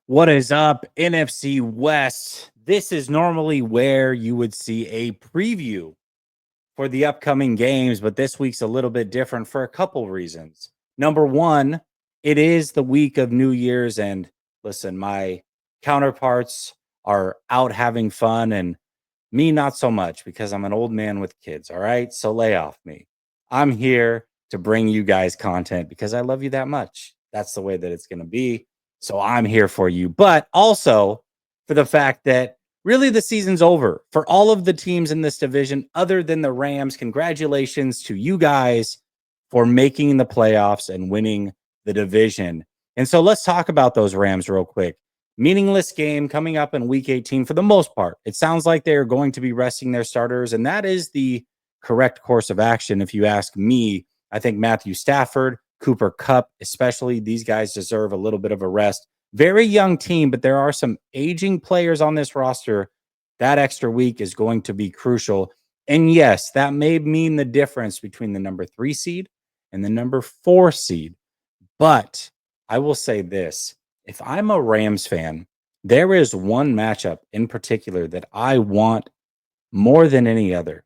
What is up, NFC West? This is normally where you would see a preview for the upcoming games, but this week's a little bit different for a couple reasons. Number one, it is the week of New Year's, and listen, my counterparts are out having fun, and me not so much because I'm an old man with kids. All right, so lay off me. I'm here to bring you guys content because I love you that much. That's the way that it's going to be. So I'm here for you, but also for the fact that really the season's over for all of the teams in this division other than the Rams. Congratulations to you guys for making the playoffs and winning the division. And so let's talk about those Rams real quick. Meaningless game coming up in week 18 for the most part. It sounds like they're going to be resting their starters, and that is the correct course of action. If you ask me, I think Matthew Stafford, Cooper Kupp, especially, these guys deserve a little bit of a rest. Very young team, but there are some aging players on this roster. That extra week is going to be crucial. And yes, that may mean the difference between the number 3 seed and the number 4 seed. But I will say this. If I'm a Rams fan, there is one matchup in particular that I want more than any other.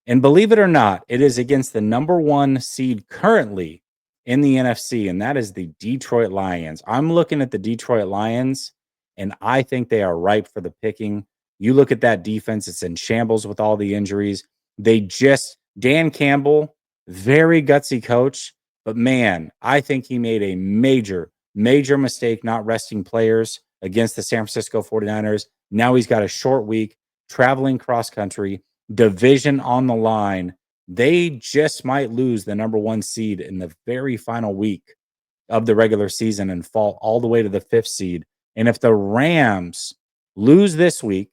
And believe it or not, it is against the number 1 seed currently in the NFC, and that is the Detroit Lions. I'm looking at the Detroit Lions, and I think they are ripe for the picking. You look at that defense, it's in shambles with all the injuries. Dan Campbell, very gutsy coach, but man, I think he made a major mistake not resting players against the San Francisco 49ers. Now he's got a short week, traveling cross country, division on the line. They just might lose the number 1 seed in the very final week of the regular season and fall all the way to the 5th seed. And if the Rams lose this week,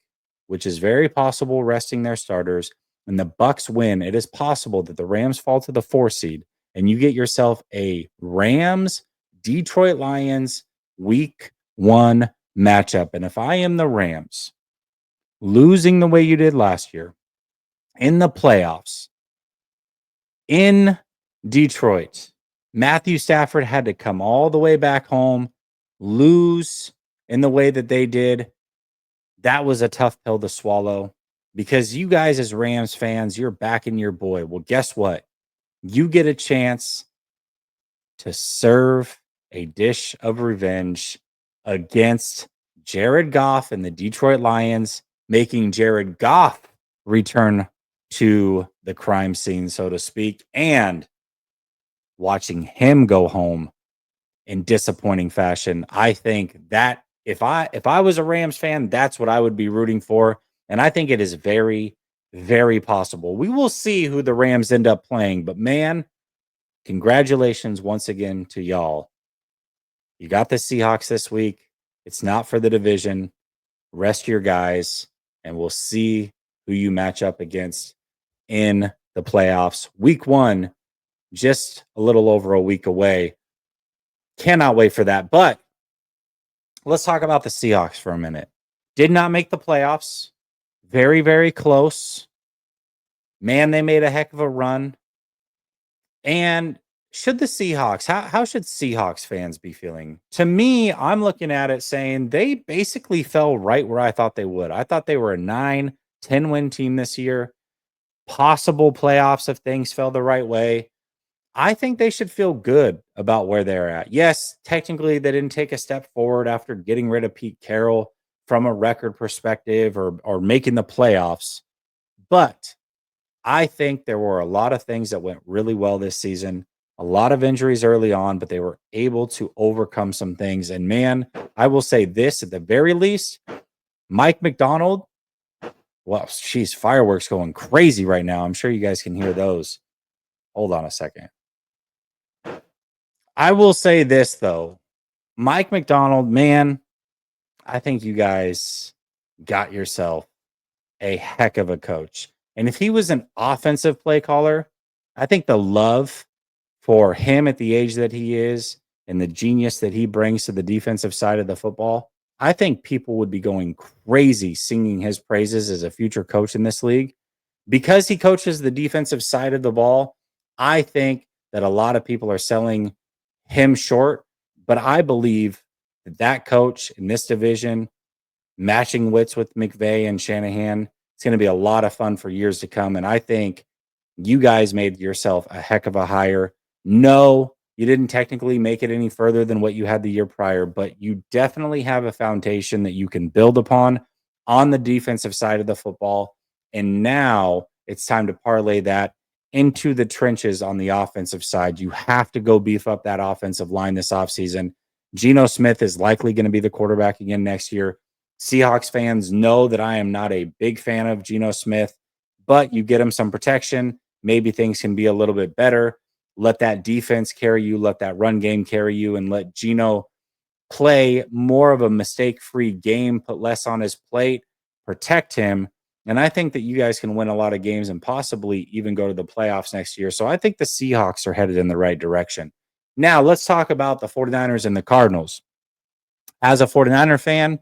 which is very possible, resting their starters, and the Bucks win, it is possible that the Rams fall to the 4th seed and you get yourself a Rams Detroit Lions week 1 matchup. And if I am the Rams, losing the way you did last year in the playoffs in Detroit, Matthew Stafford had to come all the way back home, lose in the way that they did. That was a tough pill to swallow because you guys as Rams fans, you're backing your boy. Well, guess what? You get a chance to serve a dish of revenge against Jared Goff and the Detroit Lions, making Jared Goff return to the crime scene, so to speak, and watching him go home in disappointing fashion. I think that if I was a Rams fan, that's what I would be rooting for. And I think it is very, very possible. We will see who the Rams end up playing, but man, congratulations once again to y'all. You got the Seahawks this week. It's not for the division. Rest your guys, and we'll see who you match up against in the playoffs. Week 1, just a little over a week away. Cannot wait for that. But let's talk about the Seahawks for a minute. Did not make the playoffs. Very, very close. Man, they made a heck of a run. And should the Seahawks, how should Seahawks fans be feeling? To me, I'm looking at it saying they basically fell right where I thought they would. I thought they were a 9-10 win team this year. Possible playoffs if things fell the right way. I think they should feel good about where they're at. Yes, technically they didn't take a step forward after getting rid of Pete Carroll from a record perspective or making the playoffs. But I think there were a lot of things that went really well this season. A lot of injuries early on, but they were able to overcome some things. And man, I will say this at the very least, Mike McDonald, well, geez, fireworks going crazy right now. I'm sure you guys can hear those. Hold on a second. I will say this, though. Mike McDonald, man, I think you guys got yourself a heck of a coach. And if he was an offensive play caller, I think the love for him at the age that he is and the genius that he brings to the defensive side of the football, I think people would be going crazy singing his praises as a future coach in this league. Because he coaches the defensive side of the ball, I think that a lot of people are selling him short, but I believe that coach in this division, matching wits with McVay and Shanahan, it's going to be a lot of fun for years to come. And I think you guys made yourself a heck of a hire. No, you didn't technically make it any further than what you had the year prior, but you definitely have a foundation that you can build upon on the defensive side of the football. And now it's time to parlay that into the trenches on the offensive side. You have to go beef up that offensive line this offseason. Geno Smith is likely going to be the quarterback again next year. Seahawks fans know that I am not a big fan of Geno Smith, but you get him some protection. Maybe things can be a little bit better. Let that defense carry you, let that run game carry you, and let Geno play more of a mistake-free game, put less on his plate, protect him. And I think that you guys can win a lot of games and possibly even go to the playoffs next year. So I think the Seahawks are headed in the right direction. Now, let's talk about the 49ers and the Cardinals. As a 49er fan,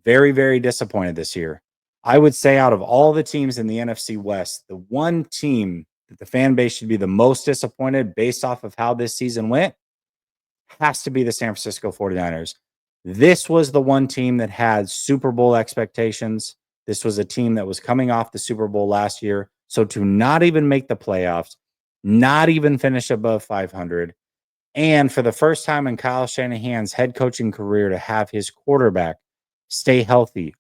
very, very disappointed this year. I would say out of all the teams in the NFC West, the one team that the fan base should be the most disappointed based off of how this season went has to be the San Francisco 49ers. This was the one team that had Super Bowl expectations. This was a team that was coming off the Super Bowl last year. So to not even make the playoffs, not even finish above 500, and for the first time in Kyle Shanahan's head coaching career to have his quarterback stay healthy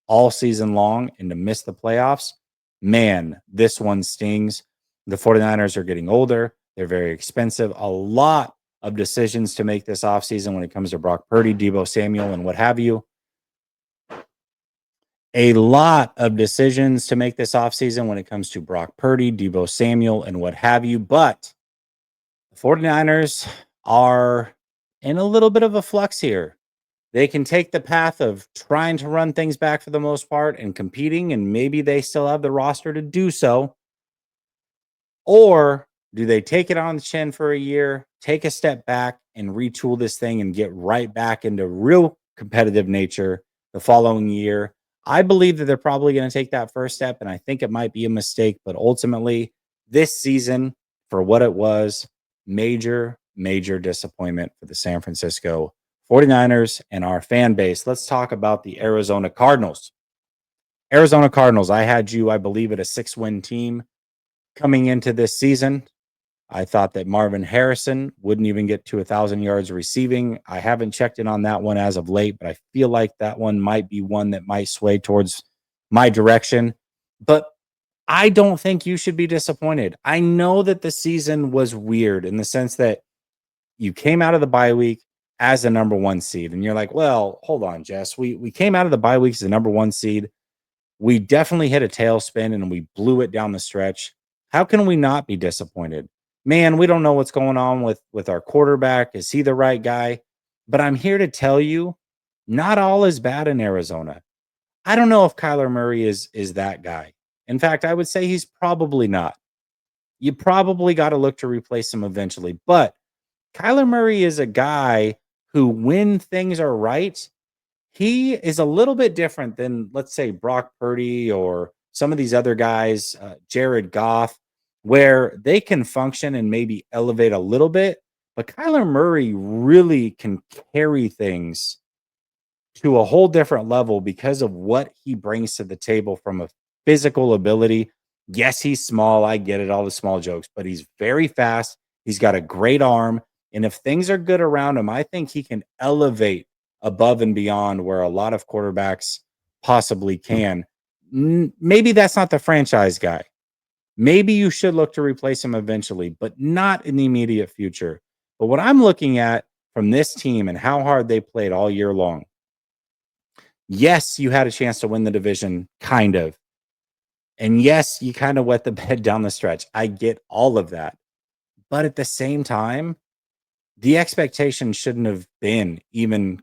all season long and to miss the playoffs, man, this one stings. The 49ers are getting older. They're very expensive. A lot of decisions to make this offseason when it comes to Brock Purdy, Deebo Samuel, and what have you. A lot of decisions to make this offseason when it comes to Brock Purdy, Deebo Samuel, and what have you. But the 49ers are in a little bit of a flux here. They can take the path of trying to run things back for the most part and competing, and maybe they still have the roster to do so. Or do they take it on the chin for a year, take a step back, and retool this thing and get right back into real competitive nature the following year? I believe that they're probably going to take that first step, and I think it might be a mistake. But ultimately, this season, for what it was, major, major disappointment for the San Francisco 49ers and our fan base. Let's talk about the Arizona Cardinals. Arizona Cardinals, I had you, I believe, at a 6-win team coming into this season. I thought that Marvin Harrison wouldn't even get to 1,000 yards receiving. I haven't checked in on that one as of late, but I feel like that one might be one that might sway towards my direction. But I don't think you should be disappointed. I know that the season was weird in the sense that you came out of the bye week as the number 1 seed. And you're like, well, hold on, Jess. We came out of the bye week as the number 1 seed. We definitely hit a tailspin and we blew it down the stretch. How can we not be disappointed? Man, we don't know what's going on with our quarterback. Is he the right guy? But I'm here to tell you, not all is bad in Arizona. I don't know if Kyler Murray is that guy. In fact, I would say he's probably not. You probably got to look to replace him eventually. But Kyler Murray is a guy who, when things are right, he is a little bit different than, let's say, Brock Purdy or some of these other guys, Jared Goff, where they can function and maybe elevate a little bit. But Kyler Murray really can carry things to a whole different level because of what he brings to the table from a physical ability. Yes, he's small. I get it, all the small jokes, but he's very fast. He's got a great arm. And if things are good around him, I think he can elevate above and beyond where a lot of quarterbacks possibly can. Maybe that's not the franchise guy. Maybe you should look to replace him eventually, but not in the immediate future. But what I'm looking at from this team and how hard they played all year long, yes, you had a chance to win the division, kind of. And yes, you kind of wet the bed down the stretch. I get all of that. But at the same time, the expectation shouldn't have been even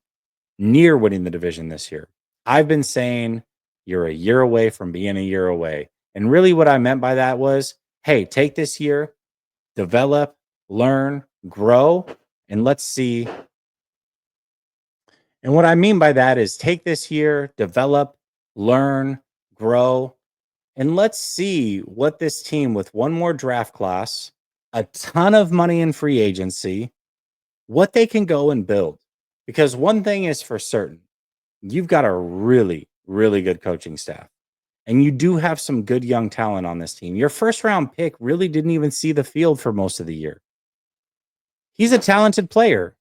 near winning the division this year. I've been saying you're a year away from being a year away. And really what I meant by that was, hey, take this year, develop, learn, grow, and let's see. And what I mean by that is take this year, develop, learn, grow, and let's see what this team with one more draft class, a ton of money in free agency, what they can go and build. Because one thing is for certain, you've got a really, really good coaching staff. And you do have some good young talent on this team. Your first round pick really didn't even see the field for most of the year. He's a talented player.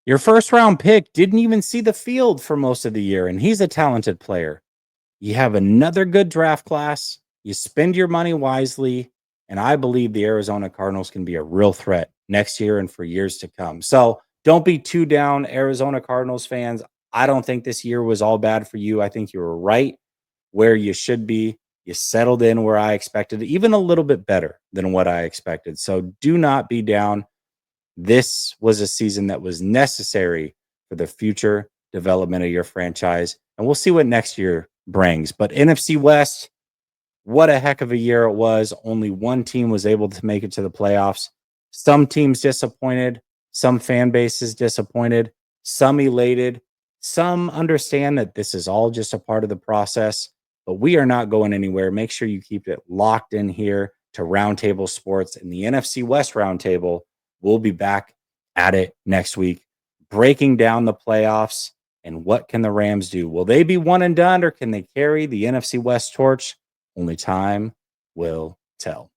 Your first round pick didn't even see the field for most of the year, and he's a talented player. You have another good draft class. You spend your money wisely, and I believe the Arizona Cardinals can be a real threat next year and for years to come. So don't be too down, Arizona Cardinals fans. I don't think this year was all bad for you. I think you were right where you should be. You settled in where I expected, even a little bit better than what I expected. So do not be down. This was a season that was necessary for the future development of your franchise. And we'll see what next year brings. But NFC West, what a heck of a year it was. Only one team was able to make it to the playoffs. Some teams disappointed, some fan bases disappointed, some elated, some understand that this is all just a part of the process. But we are not going anywhere. Make sure you keep it locked in here to Roundtable Sports and the NFC West Roundtable. We'll be back at it next week, breaking down the playoffs and what can the Rams do. Will they be one and done, or can they carry the NFC West torch? Only time will tell.